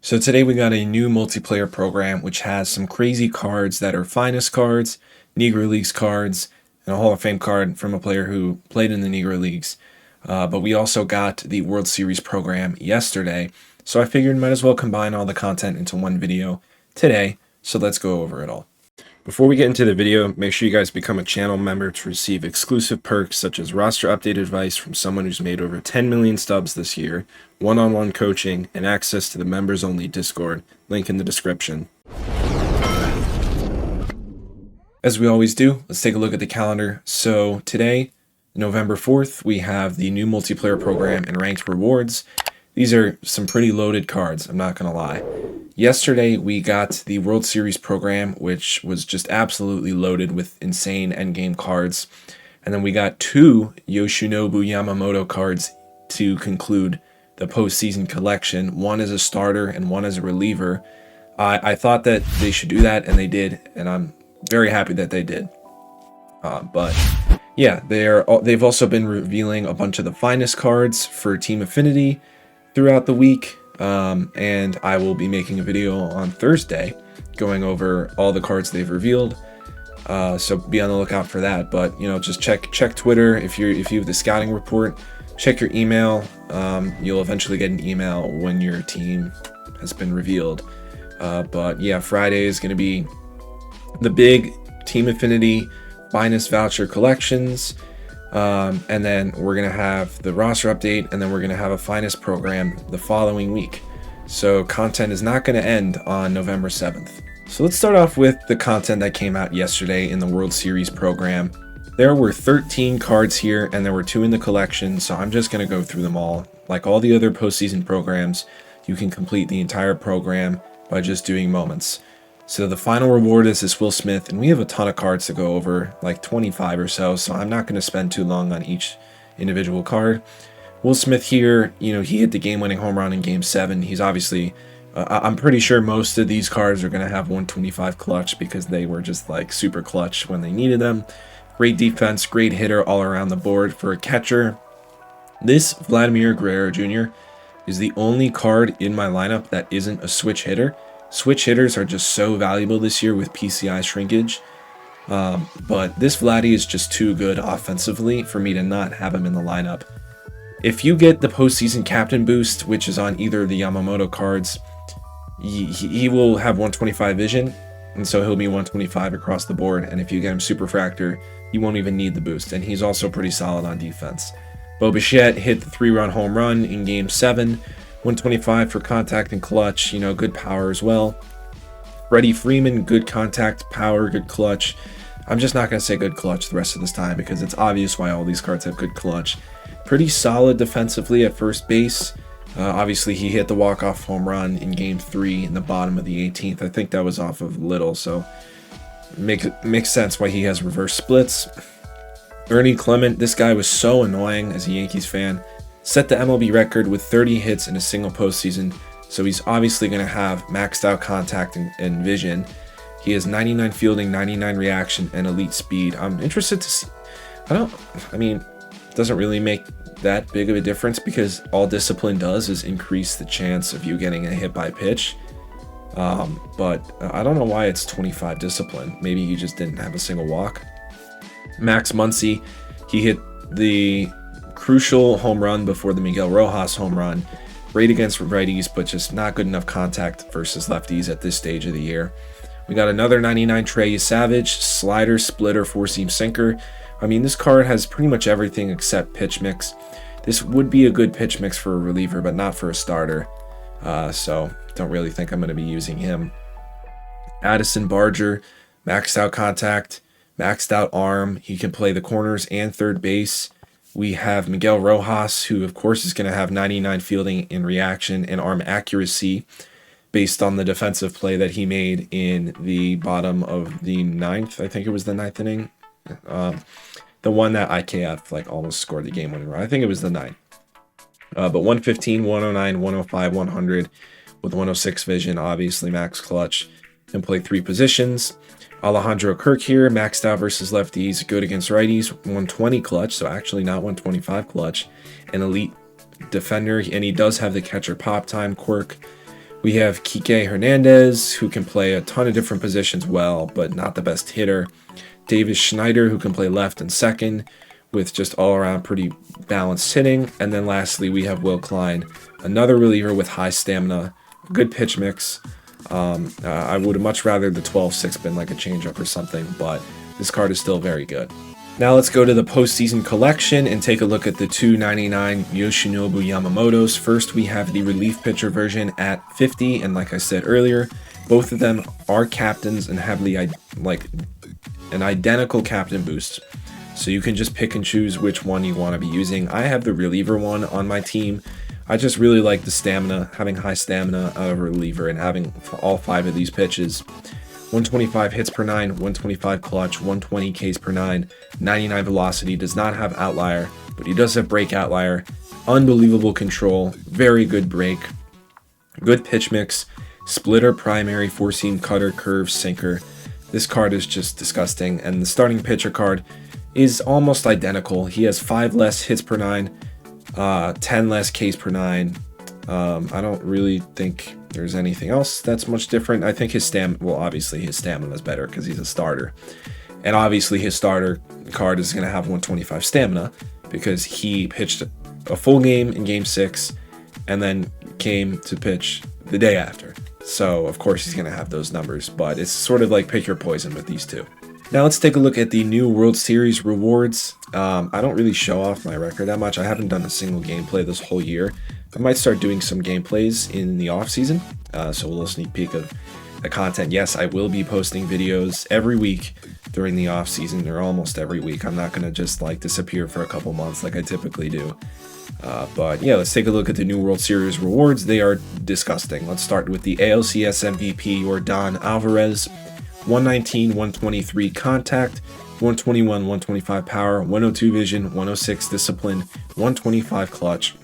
So today we got a new multiplayer program which has some crazy cards that are finest cards, Negro Leagues cards, and a Hall of Fame card from a player who played in the Negro Leagues. But we also got the World Series program yesterday, so I figured might as well combine all the content into one video today, so let's go over it all. Before we get into the video, make sure you guys become a channel member to receive exclusive perks such as roster update advice from someone who's made over 10 million stubs this year, one-on-one coaching, and access to the members-only Discord, link in the description. As we always do, let's take a look at the calendar. So today, November 4th, we have the new multiplayer program and ranked rewards. These are some pretty loaded cards, I'm not going to lie. Yesterday, we got the World Series program, which was just absolutely loaded with insane endgame cards. And then we got two Yoshinobu Yamamoto cards to conclude the postseason collection. One as a starter and one as a reliever. I thought that they should do that, and they did, and I'm very happy that they did. But yeah, they've also been revealing a bunch of the finest cards for Team Affinity throughout the week. And I will be making a video on Thursday going over all the cards they've revealed. So be on the lookout for that. But just check Twitter if you have the scouting report. Check your email. You'll eventually get an email when your team has been revealed. But yeah, Friday is going to be the big Team Affinity finest voucher collections. And then we're going to have the roster update, and then we're going to have a finest program the following week. So content is not going to end on November 7th. So let's start off with the content that came out yesterday in the World Series program. There were 13 cards here, and there were 2 in the collection, so I'm just going to go through them all. Like all the other postseason programs, you can complete the entire program by just doing moments. So the final reward is this Will Smith, and we have a ton of cards to go over, like 25 or so I'm not going to spend too long on each individual card. Will Smith here, he hit the game-winning home run in Game 7. He's obviously, I'm pretty sure most of these cards are going to have 125 clutch because they were just like super clutch when they needed them. Great defense, great hitter all around the board for a catcher. This Vladimir Guerrero Jr. is the only card in my lineup that isn't a switch hitter. Switch hitters are just so valuable this year with PCI shrinkage. But this Vladdy is just too good offensively for me to not have him in the lineup. If you get the postseason captain boost, which is on either of the Yamamoto cards, he will have 125 vision, and so he'll be 125 across the board. And if you get him super fractor, you won't even need the boost. And he's also pretty solid on defense. Bo Bichette hit the 3-run home run in Game 7. 125 for contact and clutch, good power as well. Freddie Freeman, good contact, power, good clutch. I'm just not going to say good clutch the rest of this time because it's obvious why all these cards have good clutch. Pretty solid defensively at first base. Obviously, he hit the walk-off home run in Game 3 in the bottom of the 18th. I think that was off of Little, so makes sense why he has reverse splits. Ernie Clement, this guy was so annoying as a Yankees fan. Set the MLB record with 30 hits in a single postseason, so he's obviously going to have maxed out contact and vision. He has 99 fielding, 99 reaction, and elite speed. I'm interested to see. It doesn't really make that big of a difference because all discipline does is increase the chance of you getting a hit by pitch. But I don't know why it's 25 discipline. Maybe he just didn't have a single walk. Max Muncy, he hit the crucial home run before the Miguel Rojas home run. Great against righties, but just not good enough contact versus lefties at this stage of the year. We got another 99 Trey Savage, slider, splitter, four-seam sinker. This card has pretty much everything except pitch mix. This would be a good pitch mix for a reliever, but not for a starter. So don't really think I'm going to be using him. Addison Barger, maxed out contact, maxed out arm. He can play the corners and third base. We have Miguel Rojas, who of course is going to have 99 fielding in reaction and arm accuracy based on the defensive play that he made in the bottom of the 9th. I think it was the 9th inning. The one that IKF almost scored the game winning run. I think it was the 9th. But 115, 109, 105, 100 with 106 vision, obviously max clutch, and play 3 positions. Alejandro Kirk here, maxed out versus lefties, good against righties, 120 clutch, so actually not 125 clutch, an elite defender, and he does have the catcher pop time quirk. We have Kike Hernandez, who can play a ton of different positions well, but not the best hitter. Davis Schneider, who can play left and second, with just all-around pretty balanced hitting. And then lastly, we have Will Klein, another reliever with high stamina, good pitch mix. I would have much rather the 12-6 been like a changeup or something, but this card is still very good. Now let's go to the postseason collection and take a look at the 299 Yoshinobu Yamamotos. First, we have the relief pitcher version at 50, and like I said earlier, both of them are captains and have the an identical captain boost. So you can just pick and choose which one you want to be using. I have the reliever one on my team. I just really like the stamina, having high stamina out of a reliever and having all 5 of these pitches. 125 hits per 9, 125 clutch, 120 Ks per 9, 99 velocity, does not have outlier, but he does have break outlier. Unbelievable control, very good break, good pitch mix, splitter, primary, 4-seam, cutter, curve, sinker. This card is just disgusting, and the starting pitcher card is almost identical. He has 5 less hits per 9, 10 less Ks per 9. I don't really think there's anything else that's much different. I think his obviously his stamina is better because he's a starter. And obviously his starter card is going to have 125 stamina because he pitched a full game in game 6 and then came to pitch the day after. So of course he's going to have those numbers, but it's sort of like pick your poison with these two. Now let's take a look at the new World Series rewards. I don't really show off my record that much. I haven't done a single gameplay this whole year. I might start doing some gameplays in the off season, so a little sneak peek of the content. Yes, I will be posting videos every week during the off season, or almost every week. I'm not going to just like disappear for a couple months like I typically do. But yeah, let's take a look at the new World Series rewards. They are disgusting. Let's start with the ALCS MVP, Yordan Alvarez. 119, 123 contact, 121, 125 power, 102 vision, 106 discipline, 125 clutch.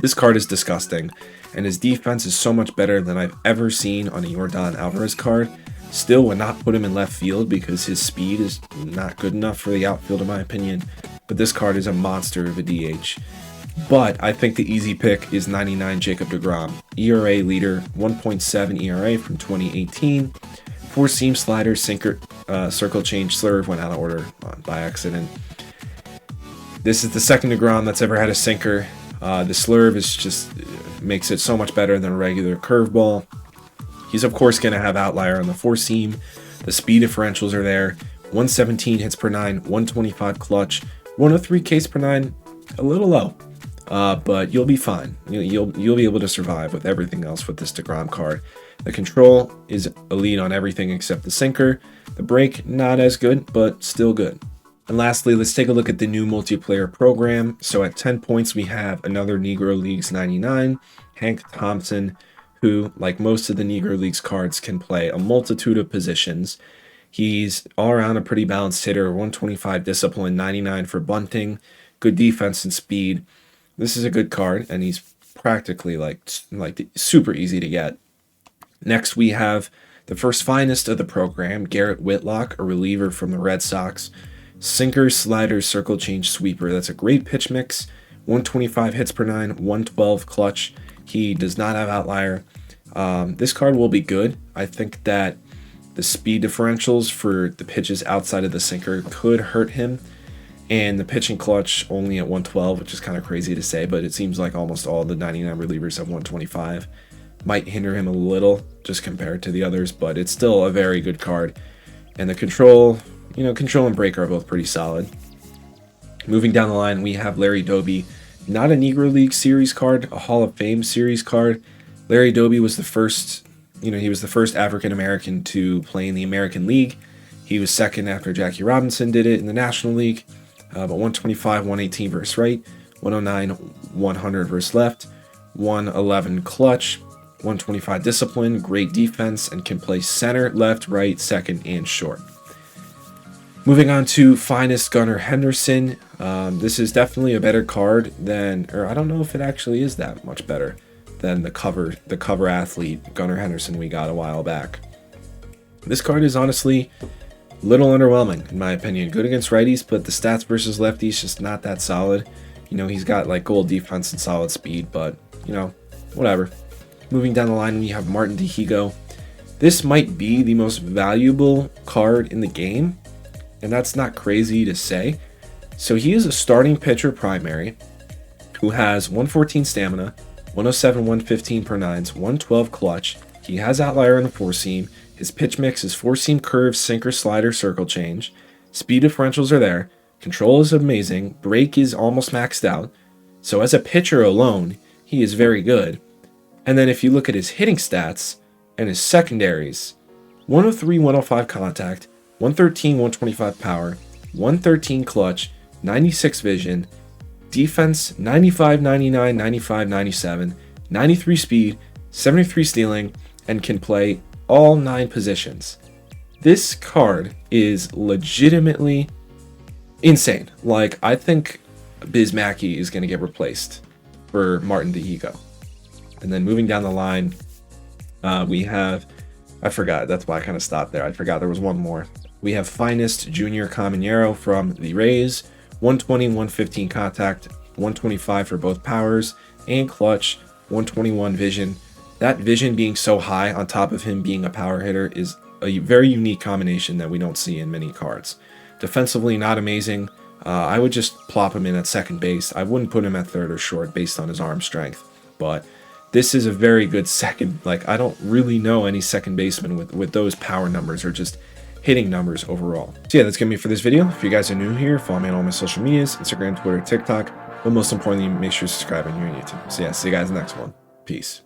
This card is disgusting, and his defense is so much better than I've ever seen on a Yordan Alvarez card. Still would not put him in left field because his speed is not good enough for the outfield in my opinion, but this card is a monster of a DH. But I think the easy pick is 99 Jacob deGrom, ERA leader, 1.7 ERA from 2018, 4-seam slider, sinker, circle change, slurve, went out of order by accident. This is the second deGrom that's ever had a sinker. The slurve is just makes it so much better than a regular curveball. He's of course going to have outlier on the 4-seam. The speed differentials are there. 117 hits per 9, 125 clutch, 103 Ks per 9, a little low, but you'll be fine. You'll be able to survive with everything else with this deGrom card. The control is elite on everything except the sinker. The break, not as good, but still good. And lastly, let's take a look at the new multiplayer program. So at 10 points, we have another Negro Leagues 99, Hank Thompson, who, like most of the Negro Leagues cards, can play a multitude of positions. He's all around a pretty balanced hitter, 125 discipline, 99 for bunting, good defense and speed. This is a good card, and he's practically like super easy to get. Next, we have the first finest of the program, Garrett Whitlock, a reliever from the Red Sox. Sinker, slider, circle change, sweeper. That's a great pitch mix. 125 hits per 9, 112 clutch. He does not have outlier. This card will be good. I think that the speed differentials for the pitches outside of the sinker could hurt him. And the pitching clutch only at 112, which is kind of crazy to say, but it seems like almost all the 99 relievers have 125. Might hinder him a little just compared to the others, but it's still a very good card. And the control and break are both pretty solid. Moving down the line, we have Larry Doby, not a Negro League series card, a Hall of Fame series card. Larry Doby was the first, he was the first African American to play in the American League. He was second after Jackie Robinson did it in the National League. But 125, 118 versus right, 109, 100 versus left, 111 clutch, 125 discipline, great defense, and can play center, left, right, second, and short. Moving on to finest Gunnar Henderson. This is definitely a better card than, or I don't know if it actually is that much better than the cover athlete Gunnar Henderson we got a while back. This card is honestly a little underwhelming in my opinion. Good against righties, but the stats versus lefties just not that solid. He's got like gold defense and solid speed, but whatever. Moving down the line, we have Martin Dihigo. This might be the most valuable card in the game, and that's not crazy to say. So he is a starting pitcher primary who has 114 stamina, 107, 115 per nines, 112 clutch. He has outlier on the four seam. His pitch mix is four seam curve, sinker, slider, circle change. Speed differentials are there. Control is amazing. Break is almost maxed out. So as a pitcher alone, he is very good. And then if you look at his hitting stats and his secondaries, 103, 105 contact, 113, 125 power, 113 clutch, 96 vision, defense 95, 99, 95, 97, 93 speed, 73 stealing, and can play all 9 positions. This card is legitimately insane. Like, I think Biz Mackey is going to get replaced for Martin Dihigo. And then moving down the line, we have, I forgot, that's why I kind of stopped there. I forgot there was one more. We have Finest Junior Caminero from the Rays, 120, 115 contact, 125 for both powers, and clutch, 121 vision. That vision being so high on top of him being a power hitter is a very unique combination that we don't see in many cards. Defensively, not amazing. I would just plop him in at second base. I wouldn't put him at third or short based on his arm strength. But this is a very good second. Like, I don't really know any second baseman with those power numbers or just hitting numbers overall. So yeah, that's gonna be it for this video. If you guys are new here, follow me on all my social medias, Instagram, Twitter, TikTok. But most importantly, make sure to subscribe on your YouTube. So yeah, see you guys in the next one. Peace.